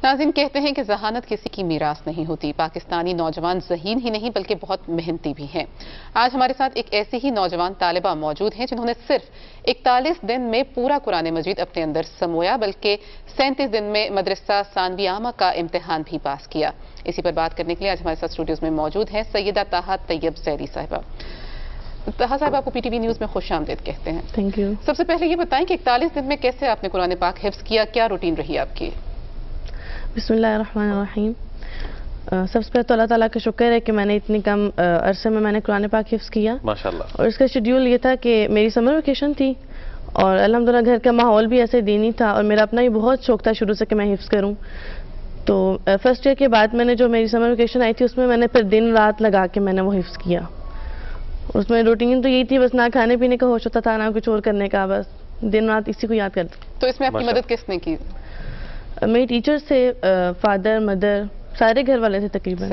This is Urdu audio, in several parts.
ناظرین، کہتے ہیں کہ ذہانت کسی کی میراث نہیں ہوتی۔ پاکستانی نوجوان ذہین ہی نہیں بلکہ بہت محنتی بھی ہیں۔ آج ہمارے ساتھ ایک ایسی ہی نوجوان طالبہ موجود ہیں جنہوں نے صرف 41 دن میں پورا قرآن مجید اپنے اندر سمویا، بلکہ 37 دن میں مدرسہ ثانوی عامہ کا امتحان بھی پاس کیا۔ اسی پر بات کرنے کے لیے آج ہمارے ساتھ اسٹوڈیوز میں موجود ہیں سیدہ طاہا طیب زیدی صاحبہ۔ طاہا صاحبہ کو پی ٹی وی نیوز میں خوش آمدید کہتے ہیں۔ Thank you. سب سے پہلے یہ بتائیں کہ 41 دن میں کیسے آپ نے قرآن پاک حفظ کیا، کیا روٹین رہی آپ کی؟ بسم اللہ الرحمن الرحیم۔ سب سے پہلے تو اللہ تعالیٰ کا شکر ہے کہ میں نے اتنی کم عرصے میں نے قرآن پاک حفظ کیا ماشاءاللہ۔ اور اس کا شیڈیول یہ تھا کہ میری سمر ویکیشن تھی اور الحمدللہ گھر کا ماحول بھی ایسے دینی تھا اور میرا اپنا ہی بہت شوق تھا شروع سے کہ میں حفظ کروں۔ تو فرسٹ ایئر کے بعد میں نے جو میری سمر ویکیشن آئی تھی اس میں نے پھر دن رات لگا کے میں نے وہ حفظ کیا۔ اس میں روٹین تو یہی تھی، بس نہ کھانے پینے کا ہوش ہوتا تھا نہ کچھ اور کرنے کا، بس دن رات اسی کو یاد کرتی۔ تو اس میں آپ کی مدد کس نے کی؟ میری ٹیچر سے، فادر، مدر، سارے گھر والے تھے تقریباً۔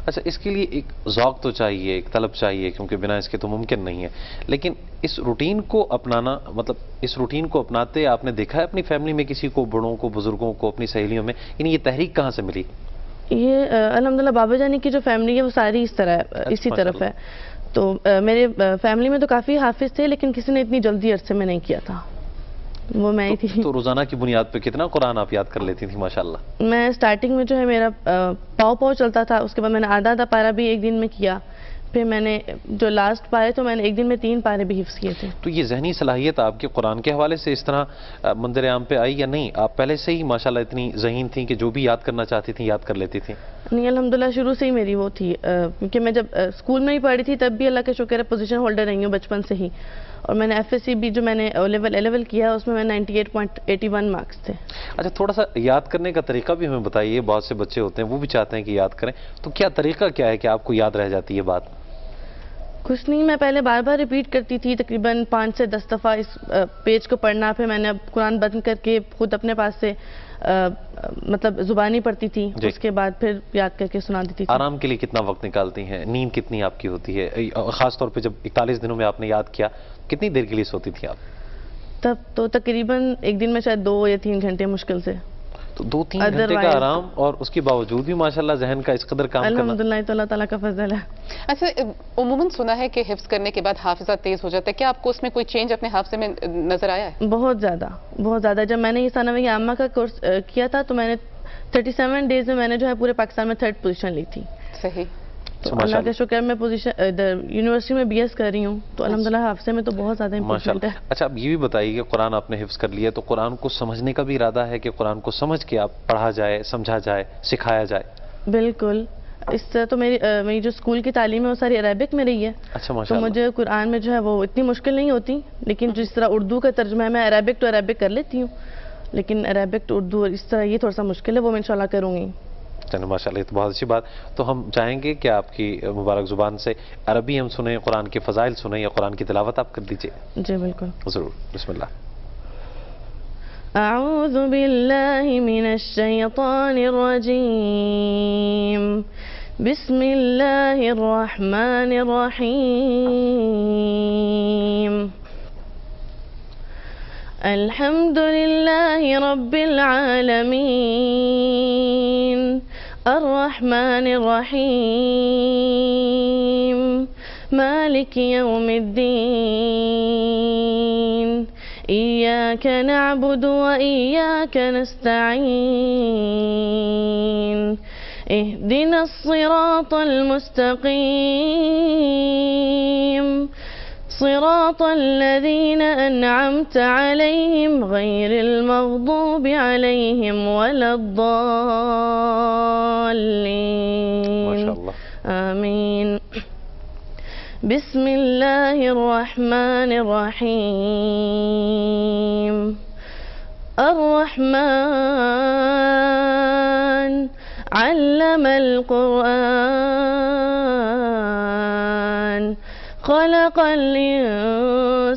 اچھا، اس کے لیے ایک ذوق تو چاہیے، ایک طلب چاہیے، کیونکہ بنا اس کے تو ممکن نہیں ہے۔ لیکن اس روٹین کو اپنانا، مطلب اس روٹین کو اپناتے آپ نے دیکھا ہے اپنی فیملی میں کسی کو، بڑوں کو، بزرگوں کو، اپنی سہیلیوں میں، یعنی یہ تحریک کہاں سے ملی؟ یہ الحمدللہ بابا جانی کی جو فیملی ہے وہ ساری اس طرح اسی طرف ہے۔ تو میرے فیملی میں تو کافی حافظ تھے لیکن کسی نے اتنی جلدی عرصے میں نہیں کیا تھا، وہ میں ہی تھی۔ تو روزانہ کی بنیاد پہ کتنا قرآن آپ یاد کر لیتی تھیں ماشاءاللہ؟ میں سٹارٹنگ میں جو ہے میرا پاؤ چلتا تھا، اس کے بعد میں نے آدھا پارا بھی ایک دن میں کیا، پھر میں نے جو لاسٹ پارے تو میں نے ایک دن میں 3 پارے بھی حفظ کیے تھے۔ تو یہ ذہنی صلاحیت آپ کے قرآن کے حوالے سے اس طرح منظر عام پہ آئی یا نہیں؟ آپ پہلے سے ہی ماشاءاللہ اتنی ذہین تھیں کہ جو بھی یاد کرنا چاہتی تھیں یاد کر لیتی تھیں؟ نہیں، الحمدللہ شروع سے ہی میری وہ تھی، کیونکہ میں جب اسکول میں ہی پڑھی تھی تب بھی اللہ کا شکر ہے پوزیشن ہولڈر رہی ہوں بچپن سے ہی، اور میں نے ایف ایس سی بھی جو میں نے لیول کیا اس میں 98.81 مارکس تھے۔ اچھا، تھوڑا سا یاد کرنے کا طریقہ بھی ہمیں بتائیے، بہت سے بچے ہوتے ہیں وہ بھی چاہتے ہیں کہ یاد کریں، تو کیا طریقہ کیا ہے کہ آپ کو یاد رہ جاتی ہے بات؟ کچھ نہیں، میں پہلے بار بار ریپیٹ کرتی تھی، تقریباً 5 سے 10 دفعہ اس پیج کو پڑھنا، پھر میں نے قرآن بند کر کے خود اپنے پاس سے مطلب زبانی پڑھتی تھی، اس کے بعد پھر یاد کر کے سنا دیتی تھی۔ آرام کے لیے کتنا وقت نکالتی ہیں؟ نیند کتنی آپ کی ہوتی ہے؟ خاص طور پہ جب 41 دنوں میں آپ نے یاد کیا، کتنی دیر کے لیے سوتی تھی آپ؟ تب تو تقریباً ایک دن میں شاید 2 یا 3 گھنٹے مشکل سے۔ تو 2-3 گھنٹے کا آرام، اور اس کے باوجود بھی ماشاءاللہ ذہن کا اس قدر کام کرنا۔ الحمدللہ، تو اللہ تعالیٰ کا فضل ہے۔ اچھا، عموماً سنا ہے کہ حفظ کرنے کے بعد حافظہ تیز ہو جاتا ہے، کیا آپ کو اس میں کوئی چینج اپنے حافظے میں نظر آیا ہے؟ بہت زیادہ۔ جب میں نے یہ ثانوی عامہ کا کورس کیا تھا تو میں نے 37 ڈیز میں نے جو ہے پورے پاکستان میں 3rd پوزیشن لی تھی۔ صحیح۔ تو اللہ کا شکر، میں یونیورسٹی میں BS کر رہی ہوں، تو الحمدللہ حافظے میں تو بہت زیادہ امپرومنٹ ہے۔ اچھا، اب یہ بھی بتائیے کہ قرآن آپ نے حفظ کر لیا تو قرآن کو سمجھنے کا بھی ارادہ ہے کہ قرآن کو سمجھ کے آپ پڑھا جائے، سمجھا جائے، سکھایا جائے؟ بالکل، اس طرح تو میری جو اسکول کی تعلیم ہے وہ ساری عربک میں رہی ہے۔ اچھا، تو ماشاءاللہ۔ مجھے قرآن میں جو ہے وہ اتنی مشکل نہیں ہوتی، لیکن جس طرح اردو کا ترجمہ ہے، میں عربک ٹو عربک کر لیتی ہوں، لیکن عربک ٹو اردو اور اس طرح یہ تھوڑا سا مشکل ہے، وہ میں انشاءاللہ کروں گی۔ چلیں ماشاءاللہ، یہ تو بہت اچھی بات۔ تو ہم چاہیں گے کہ آپ کی مبارک زبان سے عربی ہم سنیں، قرآن کے فضائل سنیں، یا قرآن کی تلاوت آپ کر دیجئے۔ جی بالکل، ضرور، بسم اللہ۔ اعوذ باللہ من الشیطان الرجیم، بسم اللہ الرحمن الرحیم، الحمد للہ رب العالمین، الرحمن الرحیم، مالک یوم الدین، ایاک نعبد و ایاک نستعین، اہدنا الصراط المستقیم، صراط الذین انعمت علیہم غیر المغضوب علیہم ولا الضالین، آمین۔ بسم اللہ الرحمن الرحیم، الرحمن علم القرآن، خلق الانسان،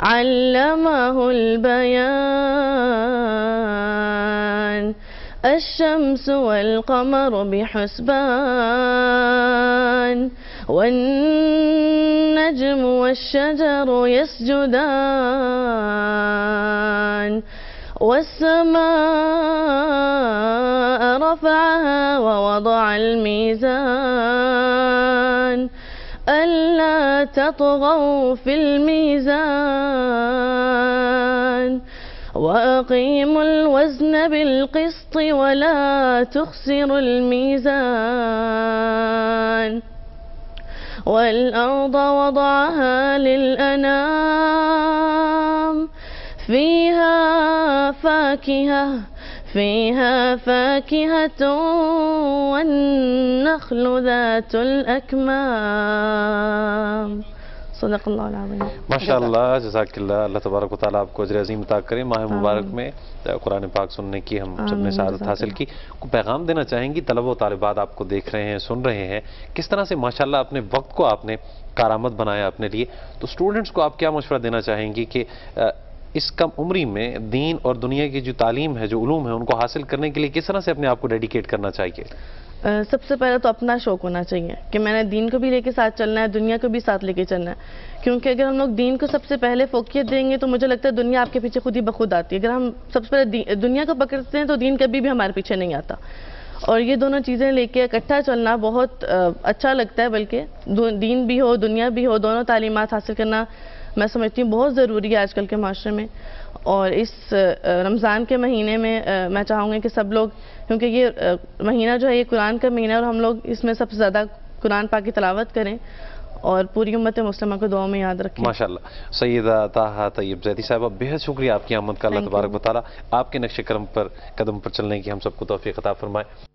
علمہ البیان، الشمس والقمر بحسبان، والنجم والشجر يسجدان، والسماء رفعها ووضع الميزان ألا تطغوا في الميزان وأقيموا الوزن بالقسط ولا تخسروا الميزان والأرض وضعها للأنام فيها فاكهة والنخل ذات الأكمام صدق اللہ العظیم. ماشاءاللہ جزاک اللہ. اللہ تبارک و تعالیٰ آپ کو اجر عظیم عطا کرے. ماہ مبارک میں قرآن پاک سننے کی ہم سب نے سعادت حاصل کی. کو پیغام دینا چاہیں گی طلبہ و طالبات آپ کو دیکھ رہے ہیں سن رہے ہیں کس طرح سے ماشاءاللہ اپنے وقت کو آپ نے کارآمد بنایا اپنے لیے, تو اسٹوڈنٹس کو آپ کیا مشورہ دینا چاہیں گی کہ اس کم عمری میں دین اور دنیا کی جو تعلیم ہے جو علوم ہے ان کو حاصل کرنے کے لیے کس طرح سے اپنے آپ کو ڈیڈیکیٹ کرنا چاہیے؟ سب سے پہلے تو اپنا شوق ہونا چاہیے کہ میں نے دین کو بھی لے کے ساتھ چلنا ہے, دنیا کو بھی ساتھ لے کے چلنا ہے, کیونکہ اگر ہم لوگ دین کو سب سے پہلے فوقیت دیں گے تو مجھے لگتا ہے دنیا آپ کے پیچھے خود ہی بخود آتی ہے. اگر ہم سب سے پہلے دنیا کو پکڑتے ہیں تو دین کبھی بھی ہمارے پیچھے نہیں آتا, اور یہ دونوں چیزیں لے کے اکٹھا چلنا بہت اچھا لگتا ہے. بلکہ دین بھی ہو دنیا بھی ہو, دونوں تعلیمات حاصل کرنا میں سمجھتی ہوں بہت ضروری ہے آج کل کے معاشرے میں. اور اس رمضان کے مہینے میں میں چاہوں گی کہ سب لوگ, کیونکہ یہ مہینہ جو ہے یہ قرآن کا مہینہ ہے اور ہم لوگ اس میں سب سے زیادہ قرآن پاک کی تلاوت کریں اور پوری امت مسلمہ کو دعاؤں میں یاد رکھیں. ماشاءاللہ. سیدہ طاہا طیب زیدی صاحبہ بہت شکریہ آپ کی آمد کا. اللہ تبارک و تعالیٰ آپ کے نقش قدم پر چلنے کی ہم سب کو توفیق عطا فرمائے.